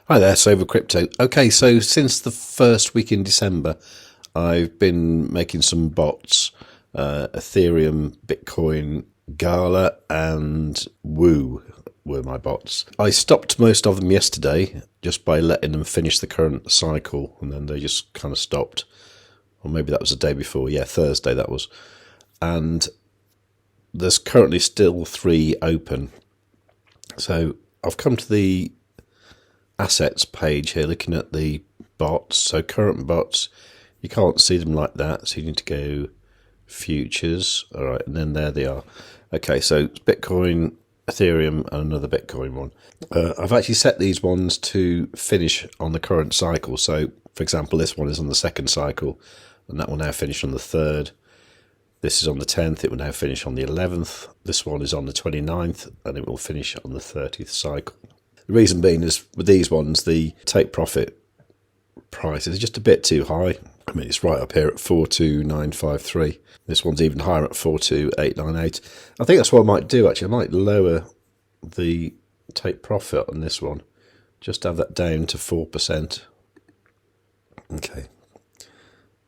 Hi there, savewith.crypto. Okay, so since the first week in December, I've been making some bots, Ethereum, Bitcoin, Gala, and Woo were my bots. I stopped most of them yesterday just by letting them finish the current cycle, and then they just kind of stopped. Or maybe that was the day before. Yeah, Thursday that was. And there's currently still 3 open. So I've come to the assets page here looking at the bots. So current bots, you can't see them like that, so you need to go futures. All right, and then there they are. Okay, so it's Bitcoin, Ethereum, and another Bitcoin one. I've actually set these ones to finish on the current cycle. So for example, this one is on the 2nd cycle, and that will now finish on the 3rd. This is on the 10th, it will now finish on the 11th. This one is on the 29th, and it will finish on the 30th cycle. The reason being is with these ones, the take profit price is just a bit too high. I mean, it's right up here at 42953. This one's even higher at 42898. I think that's what I might do actually. I might lower the take profit on this one. Just have that down to 4%. Okay.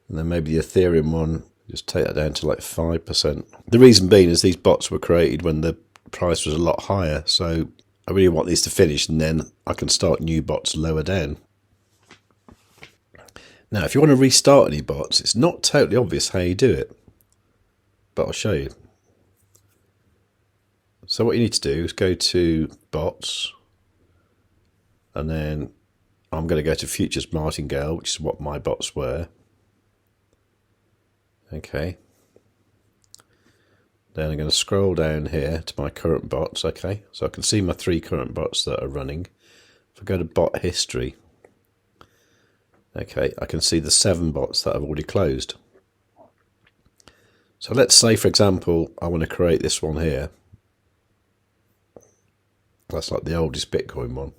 And then maybe the Ethereum one, just take that down to like 5%. The reason being is these bots were created when the price was a lot higher. So I really want these to finish, and then I can start new bots lower down. Now, if you want to restart any bots, it's not totally obvious how you do it, but I'll show you. So what you need to do is go to bots, and then I'm going to go to futures martingale, which is what my bots were. Okay. Then I'm going to scroll down here to my current bots. Okay, so I can see my 3 current bots that are running. If I go to bot history, okay, I can see the 7 bots that I've already closed. So let's say, for example, I want to create this one here. That's like the oldest Bitcoin one.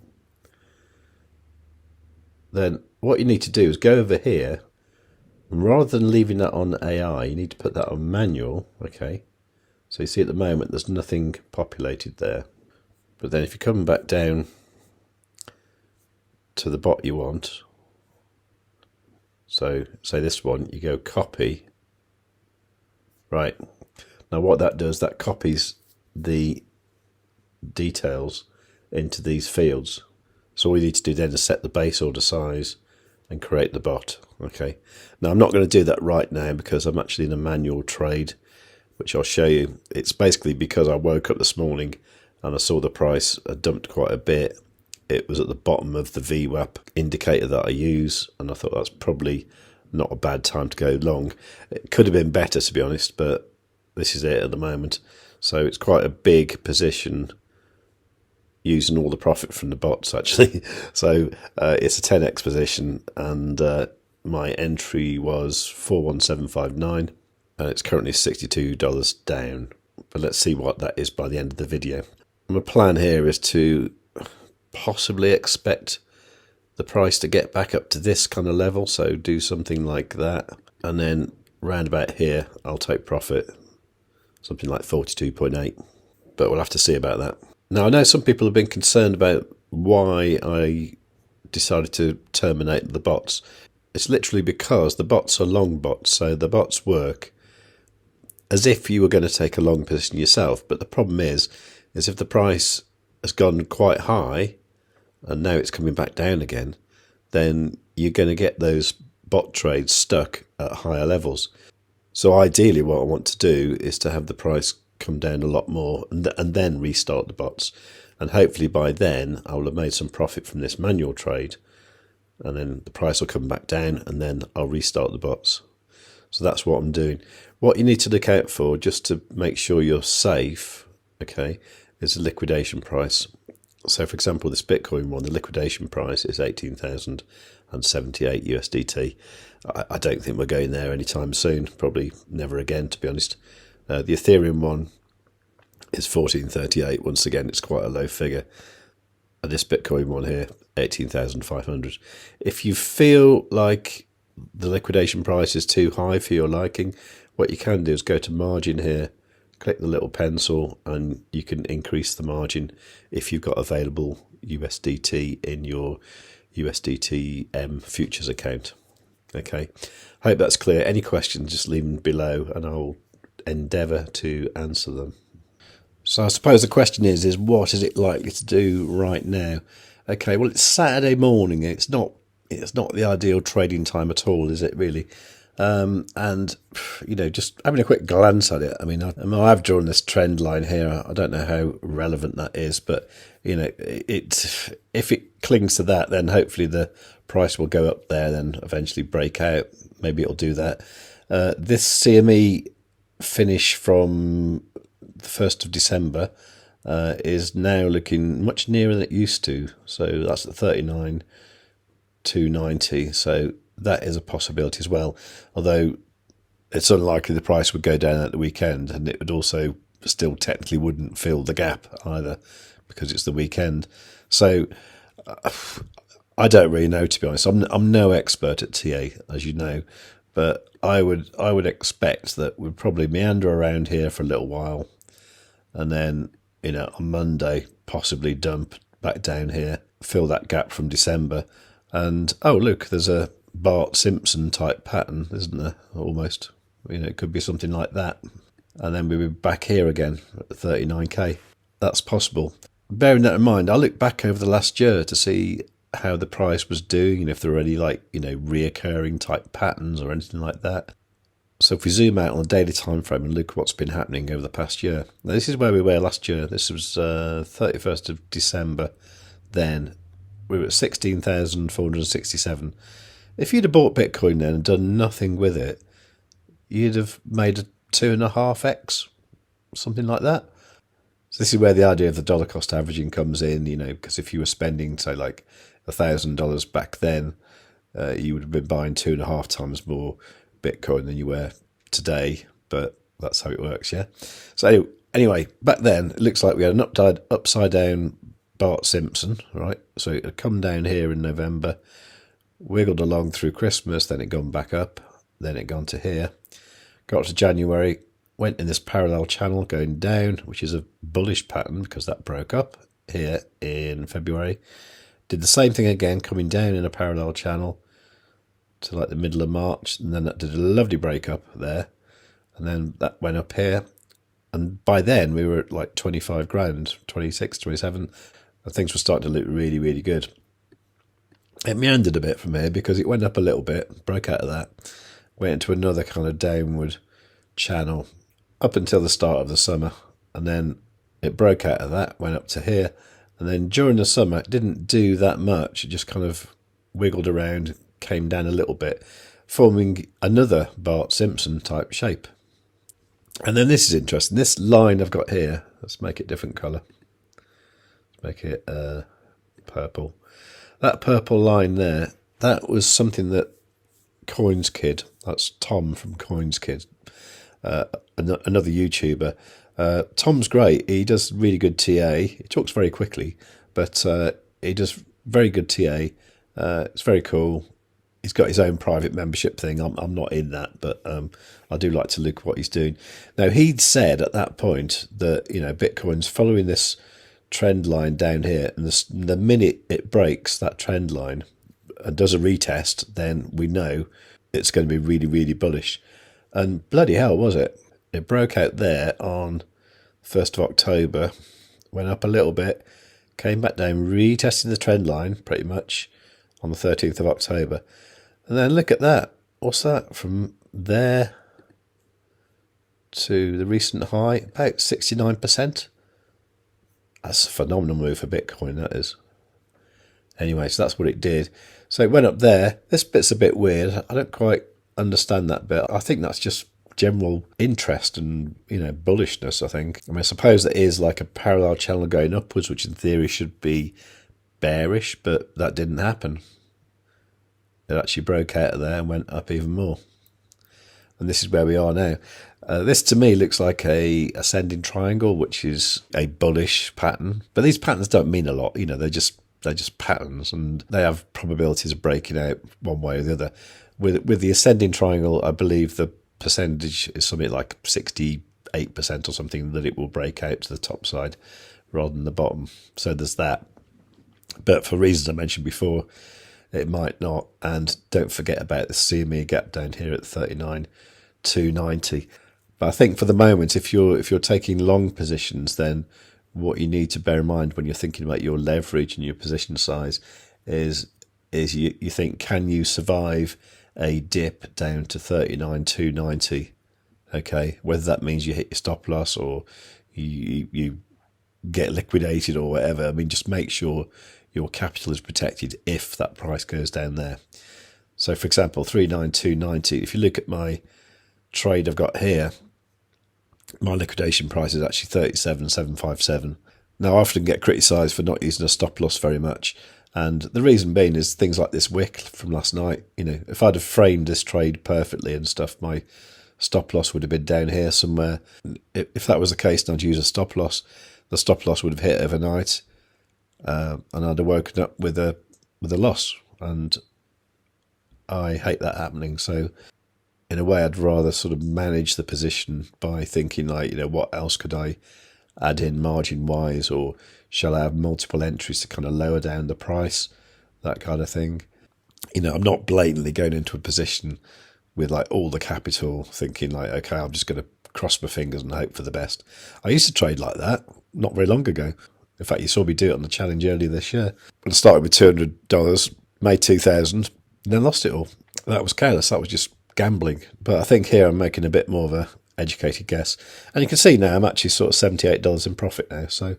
Then what you need to do is go over here, and rather than leaving that on AI, you need to put that on manual. Okay. So you see at the moment there's nothing populated there. But then if you come back down to the bot you want, so say this one, you go copy. Right. Now what that does, that copies the details into these fields. So all you need to do then is set the base order size and create the bot. Okay. Now I'm not going to do that right now because I'm actually in a manual trade, which I'll show you. It's basically because I woke up this morning and I saw the price had dumped quite a bit. It was at the bottom of the VWAP indicator that I use, and I thought that's probably not a bad time to go long. It could have been better, to be honest, but this is it at the moment. So it's quite a big position using all the profit from the bots, actually. So it's a 10x position, and my entry was 41759. And it's currently $62 down, but let's see what that is by the end of the video. My plan here is to possibly expect the price to get back up to this kind of level, so do something like that, and then round about here I'll take profit, something like 42.8, but we'll have to see about that. Now I know some people have been concerned about why I decided to terminate the bots. It's literally because the bots are long bots, so the bots work as if you were going to take a long position yourself. But the problem is if the price has gone quite high and now it's coming back down again, then you're going to get those bot trades stuck at higher levels. So ideally what I want to do is to have the price come down a lot more and then restart the bots. And hopefully by then I will have made some profit from this manual trade, and then the price will come back down, and then I'll restart the bots. So that's what I'm doing. What you need to look out for, just to make sure you're safe, okay, is the liquidation price. So for example, this Bitcoin one, the liquidation price is 18,078 USDT. I don't think we're going there anytime soon, probably never again, to be honest. The Ethereum one is 1438. Once again, it's quite a low figure. And this Bitcoin one here, 18,500. If you feel like the liquidation price is too high for your liking, what you can do is go to margin here, click the little pencil, and you can increase the margin if you've got available USDT in your USDT futures account. Okay, I hope that's clear. Any questions, just leave them below and I'll endeavour to answer them. So I suppose the question is what is it likely to do right now? Okay, well, it's Saturday morning. It's not the ideal trading time at all, is it really? And just having a quick glance at it. I mean, I've drawn this trend line here. I don't know how relevant that is, but if it clings to that, then hopefully the price will go up there, then eventually break out. Maybe it'll do that. This CME finish from the 1st of December is now looking much nearer than it used to. So that's at 39,290. So that is a possibility as well. Although it's unlikely the price would go down at the weekend, and it would also still technically wouldn't fill the gap either because it's the weekend. So I don't really know, to be honest. I'm no expert at TA, as you know, but I would expect that we'd probably meander around here for a little while, and then on Monday possibly dump back down here, fill that gap from December, and oh look, there's a Bart Simpson type pattern, isn't there? Almost, it could be something like that, and then we'll be back here again at 39k. That's possible. Bearing that in mind, I look back over the last year to see how the price was doing, and if there were any reoccurring type patterns or anything like that. So if we zoom out on the daily time frame and look at what's been happening over the past year. Now, this is where we were last year. This was 31st of December. Then we were at 16,467. If you'd have bought Bitcoin then and done nothing with it, you'd have made a 2.5x, something like that. So this is where the idea of the dollar cost averaging comes in, because if you were spending, say, like $1,000 back then, you would have been buying 2.5 times more Bitcoin than you were today, but that's how it works, yeah? So anyway, back then, it looks like we had an upside down Bart Simpson, right? So it had come down here in November, wiggled along through Christmas, then it gone back up, then it gone to here, got to January, went in this parallel channel going down, which is a bullish pattern because that broke up here in February. Did the same thing again, coming down in a parallel channel to like the middle of March, and then that did a lovely break up there, and then that went up here, and by then we were at like 25 grand, 26, 27, and things were starting to look really, really good. It meandered a bit from here because it went up a little bit, broke out of that, went into another kind of downward channel up until the start of the summer, and then it broke out of that, went up to here, and then during the summer it didn't do that much. It just kind of wiggled around, came down a little bit, forming another Bart Simpson type shape. And then this is interesting. This line I've got here, let's make it different colour. Let's make it purple. That purple line there, that was something that Coins Kid, that's Tom from Coins Kid, another YouTuber. Tom's great. He does really good TA. He talks very quickly, but he does very good TA. It's very cool. He's got his own private membership thing. I'm not in that, but I do like to look at what he's doing. Now, he'd said at that point that Bitcoin's following this trend line down here, and the minute it breaks that trend line and does a retest, then we know it's going to be really, really bullish. And bloody hell, was it? It broke out there on 1st of October, went up a little bit, came back down, retesting the trend line pretty much on the 13th of October. And then look at that. What's that? From there to the recent high, about 69%. That's a phenomenal move for Bitcoin, that is. Anyway, so that's what it did. So it went up there. This bit's a bit weird. I don't quite understand that bit. I think that's just general interest and bullishness. I think. I suppose that is like a parallel channel going upwards, which in theory should be bearish, but that didn't happen. It actually broke out of there and went up even more. And this is where we are now. This to me looks like a ascending triangle, which is a bullish pattern. But these patterns don't mean a lot. They're just patterns, and they have probabilities of breaking out one way or the other. With the ascending triangle, I believe the percentage is something like 68% or something that it will break out to the top side rather than the bottom. So there's that. But for reasons I mentioned before, it might not. And don't forget about the CME gap down here at 39,290. But I think for the moment, if you're taking long positions, then what you need to bear in mind when you're thinking about your leverage and your position size is you think, can you survive a dip down to 39,290? Okay, whether that means you hit your stop loss or you get liquidated or whatever. I mean, just make sure your capital is protected if that price goes down there. So, for example, 39,290. If you look at my trade I've got here, my liquidation price is actually 37,757. Now, I often get criticised for not using a stop loss very much, and the reason being is things like this wick from last night. You know, if I'd have framed this trade perfectly and stuff, my stop loss would have been down here somewhere. If that was the case, and I'd use a stop loss, the stop loss would have hit overnight, and I'd have woken up with a loss, and I hate that happening. So in a way, I'd rather sort of manage the position by thinking like, what else could I add in margin wise, or shall I have multiple entries to kind of lower down the price, that kind of thing. I'm not blatantly going into a position with like all the capital thinking like, okay, I'm just going to cross my fingers and hope for the best. I used to trade like that not very long ago. In fact, you saw me do it on the challenge earlier this year. I started with $200, made 2,000, and then lost it all. That was careless. That was just gambling. But I think here I'm making a bit more of a educated guess. And you can see now I'm actually sort of $78 in profit now. So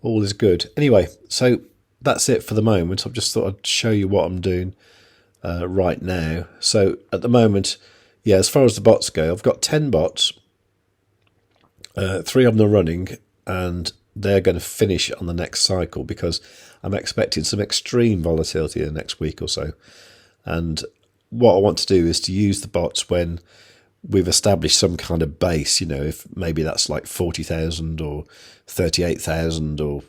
all is good. Anyway, so that's it for the moment. I've just thought I'd show you what I'm doing right now. So at the moment, yeah, as far as the bots go, I've got 10 bots. 3 of them are running, and they're going to finish on the next cycle because I'm expecting some extreme volatility in the next week or so. And what I want to do is to use the bots when we've established some kind of base, if maybe that's like 40,000 or 38,000 or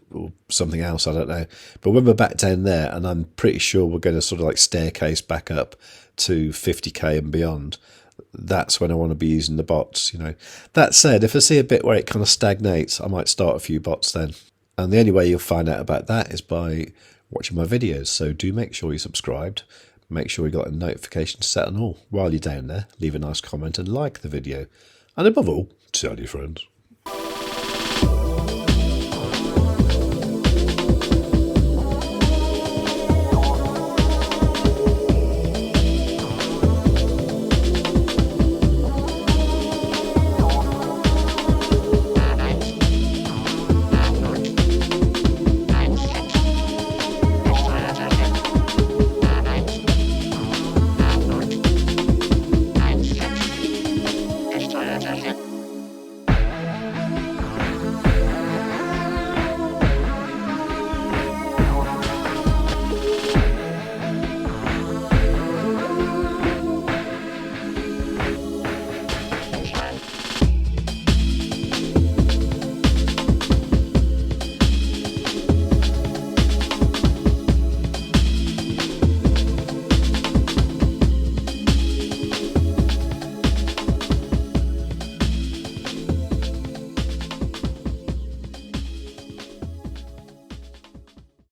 something else, I don't know. But when we're back down there, and I'm pretty sure we're going to sort of like staircase back up to 50k and beyond, that's when I want to be using the bots. That said, if I see a bit where it kind of stagnates, I might start a few bots then. And the only way you'll find out about that is by watching my videos. So do make sure you're subscribed. Make sure you got a notification set and all. While you're down there, leave a nice comment and like the video. And above all, tell your friends.